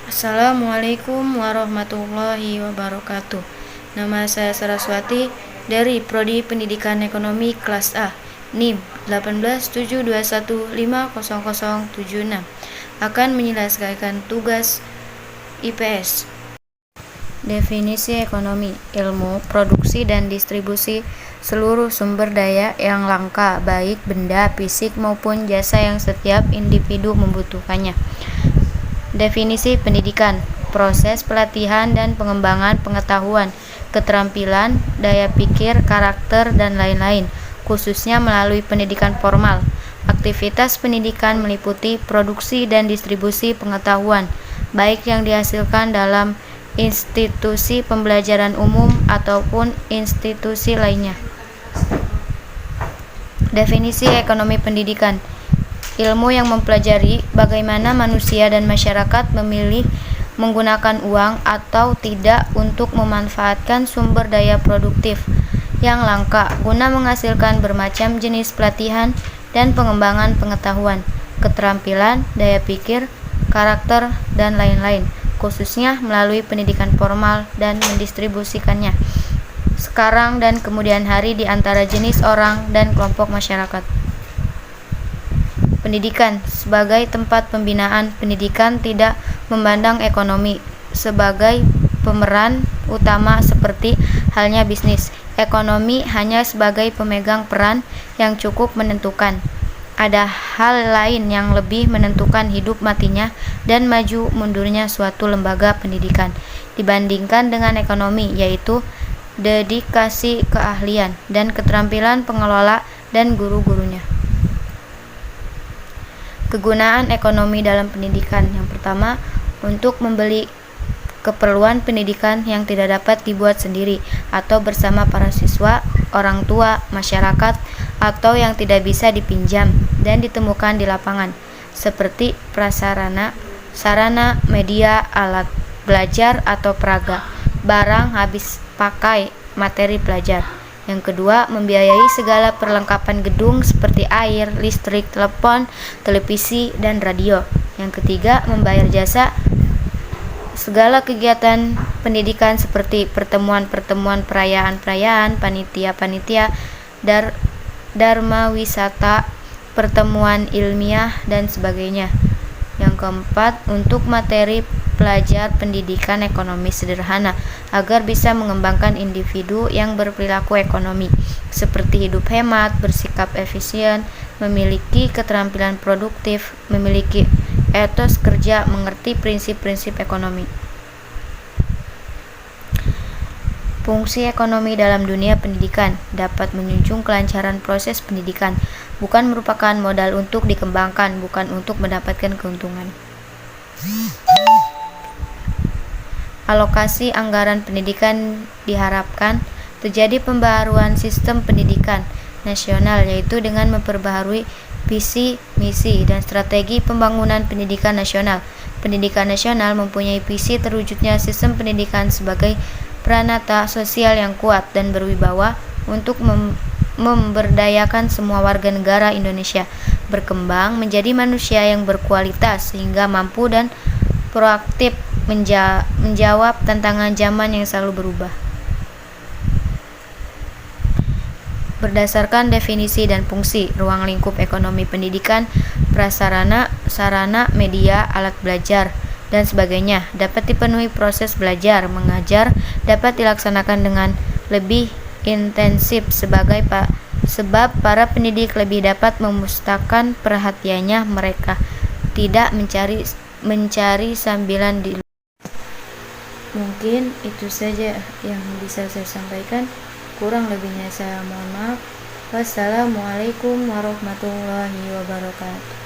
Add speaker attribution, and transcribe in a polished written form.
Speaker 1: Assalamualaikum warahmatullahi wabarakatuh. Nama saya Saraswati dari Prodi Pendidikan Ekonomi kelas A, NIM 18721500076, akan menyelesaikan tugas IPS. Definisi ekonomi: ilmu, produksi dan distribusi seluruh sumber daya yang langka, baik benda, fisik maupun jasa yang setiap individu membutuhkannya. Definisi pendidikan: proses pelatihan dan pengembangan pengetahuan, keterampilan, daya pikir, karakter, dan lain-lain, khususnya melalui pendidikan formal. Aktivitas pendidikan meliputi produksi dan distribusi pengetahuan, baik yang dihasilkan dalam institusi pembelajaran umum ataupun institusi lainnya. Definisi ekonomi pendidikan: ilmu yang mempelajari bagaimana manusia dan masyarakat memilih menggunakan uang atau tidak untuk memanfaatkan sumber daya produktif yang langka guna menghasilkan bermacam jenis pelatihan dan pengembangan pengetahuan, keterampilan, daya pikir, karakter, dan lain-lain, khususnya melalui pendidikan formal dan mendistribusikannya sekarang dan kemudian hari di antara jenis orang dan kelompok masyarakat. Pendidikan sebagai tempat pembinaan pendidikan tidak memandang ekonomi sebagai pemeran utama seperti halnya bisnis. Ekonomi hanya sebagai pemegang peran yang cukup menentukan. Ada hal lain yang lebih menentukan hidup matinya dan maju mundurnya suatu lembaga pendidikan dibandingkan dengan ekonomi, yaitu dedikasi keahlian dan keterampilan pengelola dan guru-gurunya. Kegunaan ekonomi dalam pendidikan: yang pertama, untuk membeli keperluan pendidikan yang tidak dapat dibuat sendiri atau bersama para siswa, orang tua, masyarakat, atau yang tidak bisa dipinjam dan ditemukan di lapangan, seperti prasarana, sarana, media, alat belajar atau peraga, barang habis pakai, materi belajar. Yang kedua, membiayai segala perlengkapan gedung seperti air, listrik, telepon, televisi, dan radio. Yang ketiga, membayar jasa segala kegiatan pendidikan seperti pertemuan-pertemuan, perayaan-perayaan, panitia-panitia, dharma wisata, pertemuan ilmiah, dan sebagainya. Yang keempat, untuk materi pelajar pendidikan ekonomi sederhana agar bisa mengembangkan individu yang berperilaku ekonomi seperti hidup hemat, bersikap efisien, memiliki keterampilan produktif, memiliki etos kerja, mengerti prinsip-prinsip ekonomi. Fungsi ekonomi dalam dunia pendidikan: dapat menjunjung kelancaran proses pendidikan, bukan merupakan modal untuk dikembangkan, bukan untuk mendapatkan keuntungan. Alokasi anggaran pendidikan: diharapkan terjadi pembaharuan sistem pendidikan nasional, yaitu dengan memperbaharui visi, misi, dan strategi pembangunan pendidikan nasional. Pendidikan nasional mempunyai visi terwujudnya sistem pendidikan sebagai pranata sosial yang kuat dan berwibawa untuk memberdayakan semua warga negara Indonesia berkembang menjadi manusia yang berkualitas sehingga mampu dan proaktif menjawab tantangan zaman yang selalu berubah. Berdasarkan definisi dan fungsi, ruang lingkup ekonomi pendidikan, prasarana, sarana, media, alat belajar, dan sebagainya dapat dipenuhi. Proses belajar mengajar dapat dilaksanakan dengan lebih intensif sebab para pendidik lebih dapat memusatkan perhatiannya, mereka tidak mencari sambilan di. Mungkin itu saja yang bisa saya sampaikan. Kurang lebihnya saya mohon maaf. Wassalamualaikum warahmatullahi wabarakatuh.